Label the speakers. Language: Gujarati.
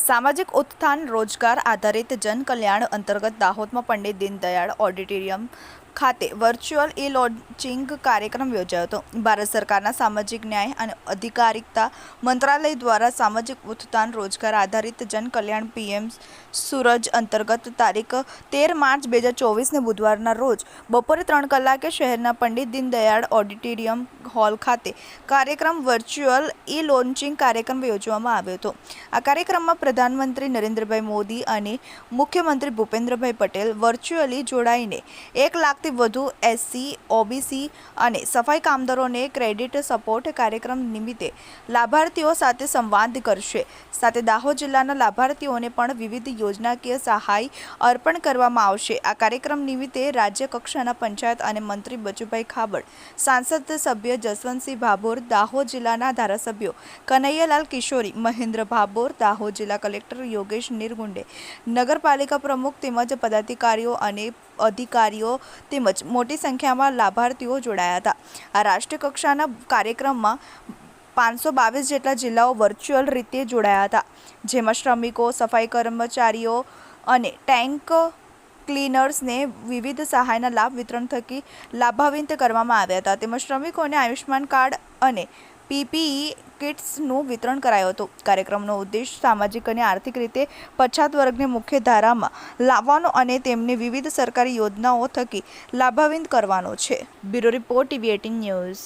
Speaker 1: સામાજિક ઉત્થાન રોજગાર આધારિત જનકલ્યાણ અંતર્ગત દાહોદમાં પંડિત દીનદયાળ ઓડિટોરિયમ ખાતે વર્ચ્યુઅલ લોન્ચિંગ કાર્યક્રમ યોજાયો હતો। ભારત સરકારના સામાજિક ન્યાય અને અધિકારિતા મંત્રાલય દ્વારા સામાજિક ઉત્થાન રોજગાર આધારિત જનકલ્યાણ પીએમ સૂરજ અંતર્ગત તારીખ 13 માર્ચ 2024ને બુધવારના રોજ બપોરે 3 કલાકે શહેરના પંડિત દીનદયાળ ઓડિટોરિયમ હોલ ખાતે કાર્યક્રમ વર્ચ્યુઅલ લોન્ચિંગ કાર્યક્રમ યોજવામાં આવ્યો હતો। આ કાર્યક્રમમાં પ્રધાનમંત્રી નરેન્દ્રભાઈ મોદી અને મુખ્યમંત્રી ભૂપેન્દ્રભાઈ પટેલ વર્ચ્યુઅલી જોડાઈને 1 લાખથી વધુ એસસી, ઓબીસી અને સફાઈ કામદારોને ક્રેડિટ સપોર્ટ કાર્યક્રમ નિમિત્તે લાભાર્થીઓ સાથે સંવાદ કરશે। સાથે દાહોદ જિલ્લાના લાભાર્થીઓને પણ વિવિધ યોજનાકીય સહાય અર્પણ કરવામાં આવશે। આ કાર્યક્રમ નિમિત્તે રાજ્ય કક્ષાના પંચાયત અને મંત્રી બચુભાઈ ખાબડ, સાંસદ સભ્ય જસવંતસિંહ ભાભોર, દાહોદ જિલ્લાના ધારાસભ્યો કનૈયાલાલ કિશોરી, મહેન્દ્ર ભાભોર, દાહોદ જિલ્લા કલેક્ટર યોગેશ નિરગુંડે, નગરપાલિકા પ્રમુખ તેમજ પદાધિકારીઓ અને અધિકારીઓ તેમજ મોટી સંખ્યામાં લાભાર્થીઓ જોડાયા હતા। આ રાષ્ટ્રીય કક્ષાના કાર્યક્રમમાં 522 જેટલા જિલ્લાઓ વર્ચ્યુઅલ રીતે જોડાયા હતા, જેમાં શ્રમિકો, સફાઈ કર્મચારીઓ અને ટેન્ક ક્લીનર્સને વિવિધ સહાયના લાભ વિતરણ થકી લાભાન્વિત કરવામાં આવ્યા હતા। તેમજ શ્રમિકોને આયુષ્માન કાર્ડ અને પીપીઈ કિટ્સનું વિતરણ કરાયું હતું। કાર્યક્રમનો ઉદ્દેશ સામાજિક અને આર્થિક રીતે પછાત વર્ગને મુખ્ય ધારામાં લાવવાનો અને તેમને વિવિધ સરકારી યોજનાઓ થકી લાભાન્વિત કરવાનો છે। Bureau report, TV18 news.